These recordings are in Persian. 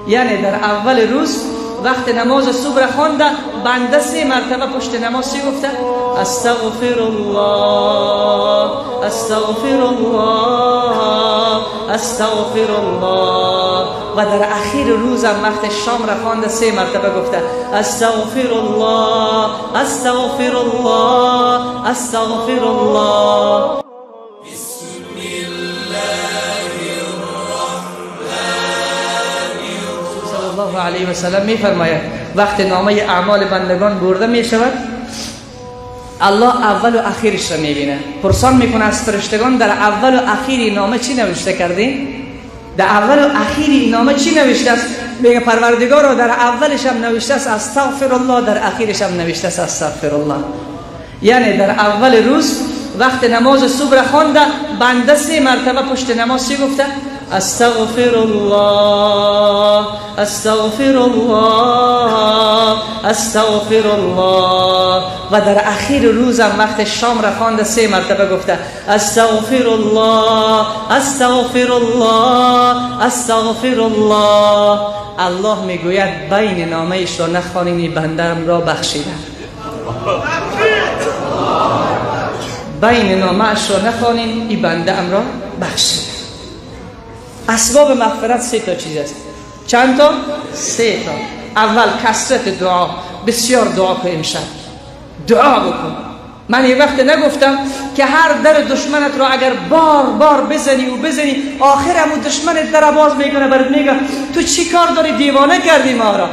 یعنی در اول روز وقت نماز صبح را خوانده بنده 3 مرتبه پشت نماز چی گفته؟ استغفر الله استغفر الله استغفر الله. و در اخیر روز هم وقت شام را خوانده 3 مرتبه گفته استغفر الله استغفر الله استغفر الله. الله علیه و سلم می فرماید وقت نامه اعمال بندگان برده می شود الله اول و اخیرش را می بینه. پرسان میکنه از فرشتگان در اول و اخیر نامه چی نوشته کردین؟ در اول و اخیر نامه چی نوشته است؟ میگه پروردگار در اولش هم نوشته است استغفر الله، در اخیرش هم نوشته است استغفر الله. یعنی در اول روز وقت نماز صبح را خوانده بنده 3 مرتبه پشت نماز چی گفته؟ استغفر الله استغفر الله استغفر الله. و در اخیر روزم وقت شام را خوانده 3 مرتبه گفته استغفر الله استغفر الله استغفر الله. الله میگوید بین نامه‌اش را نخوانید بنده‌ام را بخشیدم. بین نامه‌اش را نخوانید این بنده‌ام را بخشیدم. اسباب مغفرت 3 تا چیز است. چند تا؟ 3 تا. اول کثرت دعا، بسیار دعا کن. امشب دعا بکن. من یه وقت نگفتم که هر در دشمنت رو اگر بار بار بزنی و بزنی آخر همون دشمنت در باز میکنه برات میگه تو چی کار داری، دیوانه کردی ما را.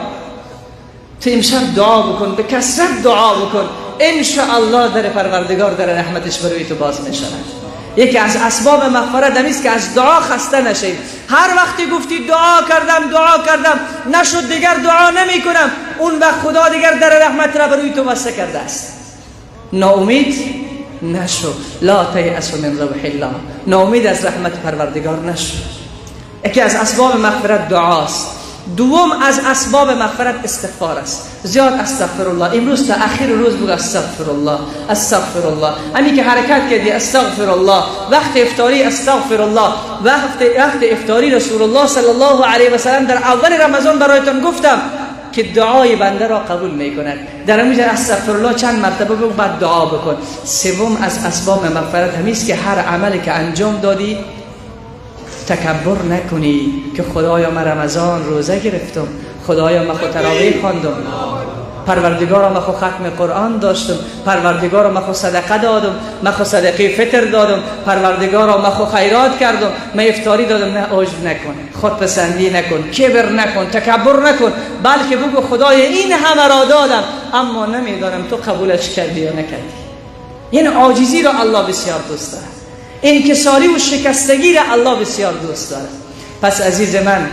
تو امشب دعا بکن، به کثرت دعا بکن، ان شاء الله در پروردگار در رحمتش برای تو باز میشود. یکی از اسباب مغفرت است که از دعا خسته نشید. هر وقتی گفتی دعا کردم نشد دیگر دعا نمی کنم، اون وقت خدا دیگر در رحمت را برای تو بسته کرده است. ناامید نشو. لا تیأس من روح الله. ناامید از رحمت پروردگار نشو. یکی از اسباب مغفرت دعاست. دوم از اسباب مغفرت استغفار است. زیاد استغفر الله. امروز تا اخیر روز بگو استغفر الله استغفر الله. همین که حرکت کردی استغفر الله. وقت افطاری استغفر الله. وقت افطاری رسول الله صلی الله علیه و سلم در اول رمضان برایتان گفتم که دعای بنده را قبول میکند. در همین استغفر الله چند مرتبه بگو، بعد دعا بکن. سوم از اسباب مغفرت همیست که هر عملی که انجام دادی تکبر نکنی که خدایا من رمضان روزه گرفتم، خدایا من خود تراویح خواندم، پروردگارا من خود ختم قرآن داشتم، پروردگارا من خود صدقه دادم، من خود صدقه فطر دادم، پروردگارا من خود خیرات کردم، من افطاری دادم. نه، عجب نکن، خودپسندی نکن، کبر نکن، تکبر نکن، بلکه بگو خدای این همه را دادم اما نمیدانم تو قبولش کردی یا نکردی. یعنی عاجزی را الله بسیار دوست دارد، انکساری و شکستگی را الله بسیار دوست دارد. پس عزیز من،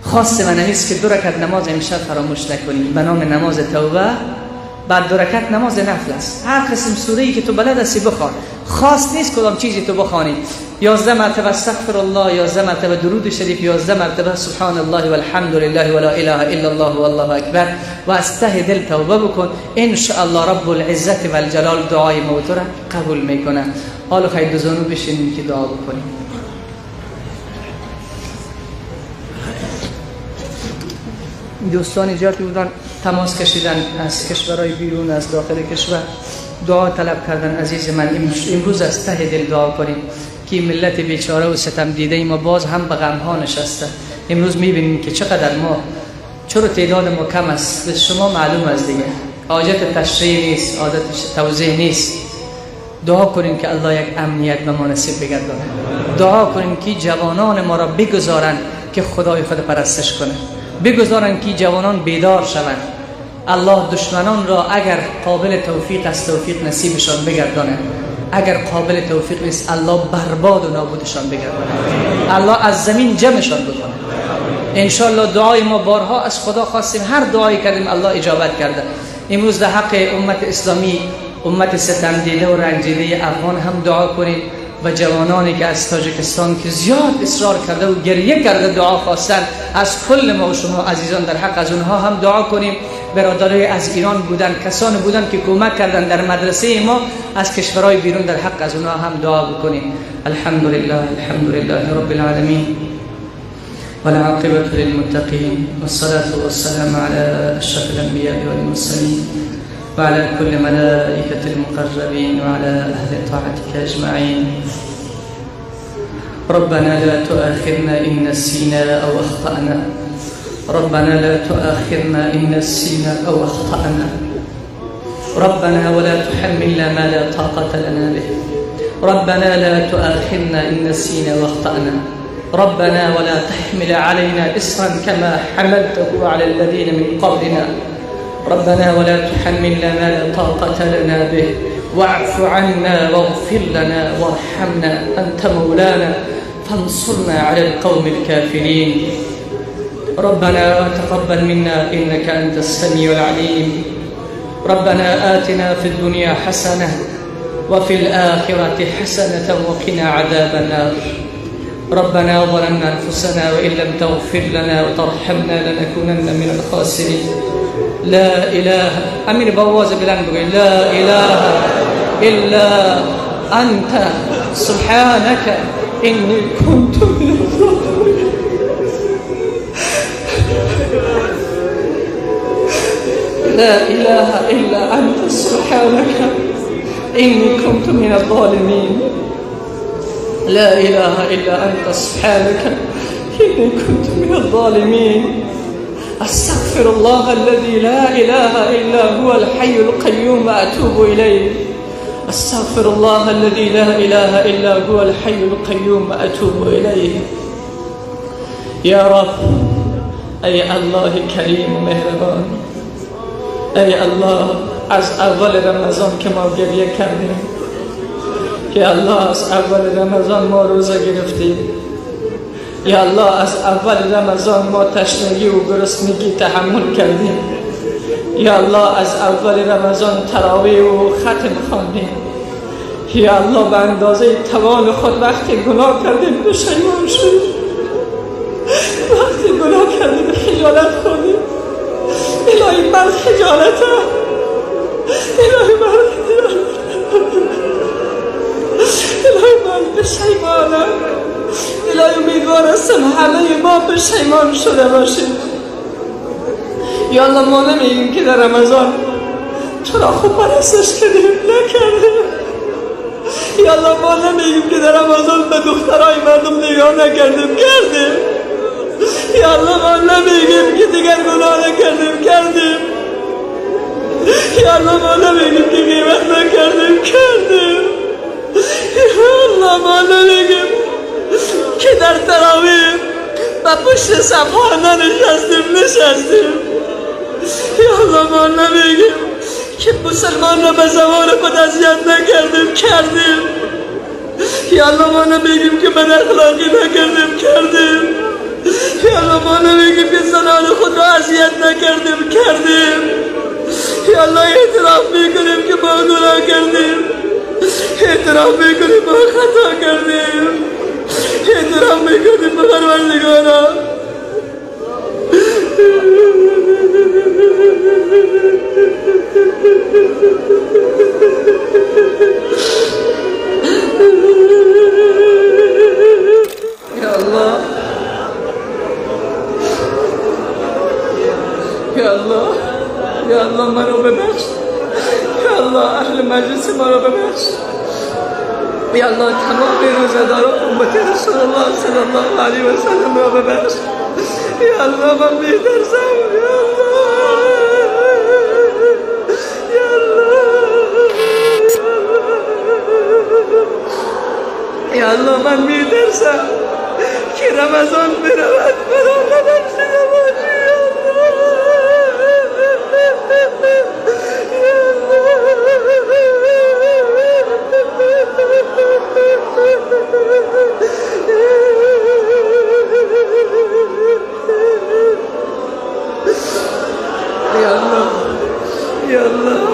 خواست من است که 2 رکعت نماز امشب فراموش نکنی به نام نماز توبه. بعد 2 رکعت نماز نفل است. هر قسم سوره‌ای که تو بلد هستی بخوان. خواست نیست کدام چیزی تو بخوانی. 11 مرتبه استغفر الله، 11 مرتبه درود شریف، 11 مرتبه سبحان الله والحمد لله ولا اله الا الله والله اکبر. و از ته دل توبه بکن، ان شاء الله رب العزت و الجلال دعای موت را قبول میکنه. حالا خیلی دو زانو بشینیم که دعا بکنیم. دوستان جاتی بودن تماس کشیدن از کشورهای بیرون، از داخل کشور، دعا طلب کردن. عزیز من، امروز از ته دل دعا کنیم که ملت بیچاره و ستم دیده ما باز هم به غم ها نشسته. امروز میبینیم که چقدر ما، چرا تعداد ما کم است، به شما معلوم است دیگه. حاجت تشریح نیست، عادت توضیح نیست. دعا کنیم که الله یک امنیت به ما نصیب بگرداند. دعا کنیم که جوانان ما را بگذارن که خدای خود پرستش کنه، بگذارن که جوانان بیدار شوند. الله دشمنان را اگر قابل توفیق است توفیق نصیبشان بگرداند، اگر قابل توفیق نیست الله برباد و نابودشان بگرداند، الله از زمین جمعشان بکنه. ان شاء الله دعای ما بارها از خدا خواستیم، هر دعایی کردیم الله اجابت کرده. امروز در حق امت اسلامی، امت ستم دیده و رنجیده افغان هم دعا کنیم و جوانانی که از تاجیکستان که زیاد اصرار کرده و گریه کرده دعا خواستن، از کل ما و شما عزیزان در حق از اونها هم دعا کنیم. برادرای از ایران بودن، کسانی بودن که کمک کردن در مدرسه ما از کشورهای بیرون، در حق از اونها هم دعا بکنیم. الحمدلله الحمدلله رب العالمین. والعاقبة للمتقين، والصلاة والسلام على أشرف الأنبياء والمرسلين وعلى كل ملائكة المقربين وعلى أهل طاعتك أجمعين. ربنا لا تؤاخذنا إن نسينا أو أخطأنا، ربنا لا تؤاخذنا إن نسينا أو أخطأنا، ربنا ولا تحملنا ما لا طاقة لنا به، ربنا لا تؤاخذنا إن نسينا وأخطأنا، ربنا ولا تحمل علينا إصرا كما حملته على الذين من قبلنا، ربنا ولا تحملنا ما لا طاقة لنا به، واعف عنا واغفر لنا وارحمنا، أنت مولانا فانصرنا على القوم الكافرين. ربنا تقبل منا إنك أنت السميع العليم. ربنا آتنا في الدنيا حسنة وفي الآخرة حسنة وقنا عذاب النار. ربنا ظلمنا أنفسنا وإن لم تغفر لنا وترحمنا لنكونن من الخاسرين. لا إله أمين بواز بلان لا إله إلا أنت سبحانك إني كنت من الظالمين. لا إله إلا أنت سبحانك إني كنت من الظالمين. لا إله إلا أنت سبحانك إني كنت من الظالمين. أستغفر الله الذي لا إله إلا هو الحي القيوم وأتوب إليه. أستغفر الله الذي لا إله إلا هو الحي القيوم وأتوب إليه. يا رب، أي الله كريم مهربان، ای الله از اول رمضان که ما گریه کردیم، یا الله از اول رمضان ما روزه گرفتیم، یا الله از اول رمضان ما تشنگی و گرسنگی تحمل کردیم، یا الله از اول رمضان تراویح و ختم خواندیم، یا الله به اندازه توان خود وقتی گناه کردیم پشیمان شدیم، وقتی گناه کردیم خجالت خوردیم. الهی من خجالتم، الهی من خجالتم، الهی من پشیمانم، الهی امیدوارستم همه ما پشیمان شده باشیم. یا الله ما نمیگیم که در رمضان تو را خوب پرستش کردیم، نکردیم. یا الله ما نمیگیم که در رمضان به دخترای مردم نگاه نکردیم، کردیم. یا الله ما نمیگیم که دیگر گناه نکردیم، کردیم. یا الله ما نمیگیم که غیبت نکردیم، کردیم. یا الله ما نمیگیم که در تراویح و پشت صفحه نشستیم. یا الله ما نمیگیم که مسلمان را به زبان خود اذیت نکردیم، کردیم. یا الله ما نمیگیم که بد اخلاقی نکردیم، کردیم. یا الله ما نمیگیم که زنان خود را اذیت نکردیم، کردیم. یا الله اعتراف میکنیم که ما گناه کردیم، اعتراف میکنیم ما خطا کردیم، اعتراف میکنیم به پروردگارا. یا الله، یا الله، یا الله ما رو ببخش. یا الله اهل مجلس ما رو ببخش. یا الله تمام روزه‌داران امت رسول الله صلی الله علیه و سلم رو ببخش. یا الله من می‌ترسم. یا الله، یا الله، یا الله من می‌ترسم که رمضان برود مرا نبخشیده باشی. یا الله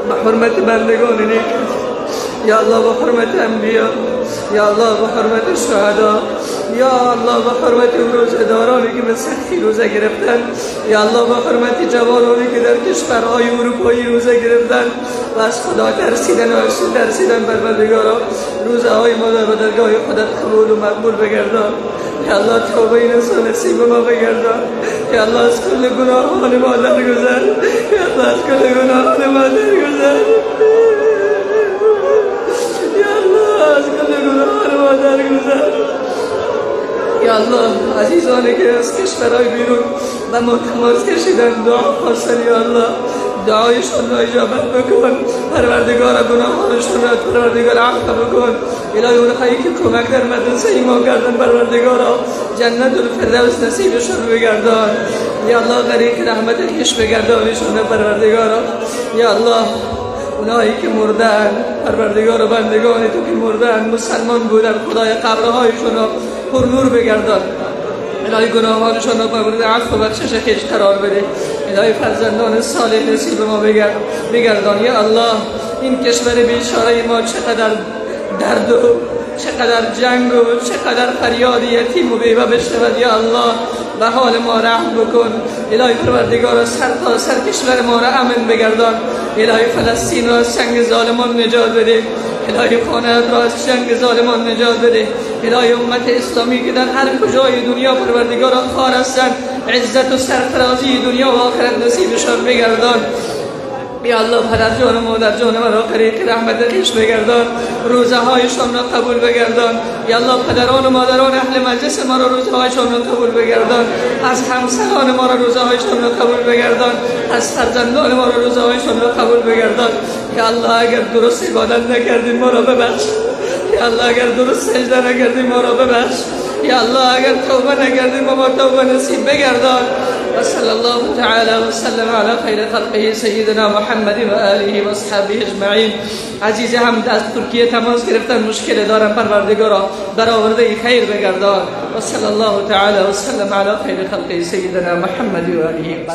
به حرمت بندگان نیک، یا الله به حرمت انبیا، یا الله به حرمت شهدا، یا الله به حرمت روزه‌دارانی که به سختی روزه گرفتن، یا الله به حرمت جوانانی که در کشورهای اروپایی روزه گرفتن و از خدا ترسیدن و از ترسیدن. پروردگارا روزه های ما در درگاه خودت قبول و مقبول بگردان. یا الله توبه این انسان نصیب ما بگردان. یا الله از کل گناهان ما درگذر. یا الله از کل گناهان ما درگذر. یا الله از کل گناهان ما درگذر. یا الله عزیزانی که از کشورهای بیرون و ما تماس کشیدن دعا خواستن، یا الله دعایشون را اجابت بکن. پروردگار گناهانشون را پروردگار عفو بکن. الهی اونهایی که کمک در مدرسه ایمان کردن پروردگارا جنت الفردوس نصیبشون بگردان. یا الله غریق رحمت خویش بگردانشون پروردگارا. یا الله اونایی که مردن پروردگار بندگان تو که مردن مسلمان بودن خدای قبرهایشون را پر نور بگردان. الهی گناهانشون را مورد عفو و بخشش خویش قرار بده. الهی فرزندان صالح نصیب ما بگردان. یا الله این کشور بیچاره ما چقدر درد و چقدر جنگ و چقدر فریاد یتیم و بیوه بشنود. یا الله به حال ما رحم بکن. الهی پروردگار سر تا سر کشور ما را امن بگردان. الهی فلسطین را از جنگ ظالمان نجات بده. الهی خانه را از جنگ ظالمان نجات بده. الهی امت اسلامی که در هر کجای دنیا پروردگار خار هستند عزت و سرفرازی دنیا و آخرت نصیبشان بگردان. یا الله پدر جان و مادر جان مرا غریق رحمت خویش بگردان. روزه هایشان را قبول بگردان. یا الله پدران و مادران اهل مجلس ما را روزه هایشان را قبول بگردان. از همسران ما را روزه هایشان را قبول بگردان. از فرزندان ما را روزه هایشان را قبول بگردان. یا الله اگر درست عبادت نکردیم ما را ببخش. یا الله اگر درست سجده نکردیم ما را ببخش. یا الله اگر توبه نکردیم ما توبه نصیب بگردان. و صلی الله تعالی و سلم علی خیر خلقه سیدنا محمد و آله و اصحابه اجمعین. عزیز هم از ترکیه تماس گرفتن مشکل دارن پروردگارا برآورده خیر بگردان. و صلی الله تعالی و سلم علی خیر خلقه سیدنا محمد و آله.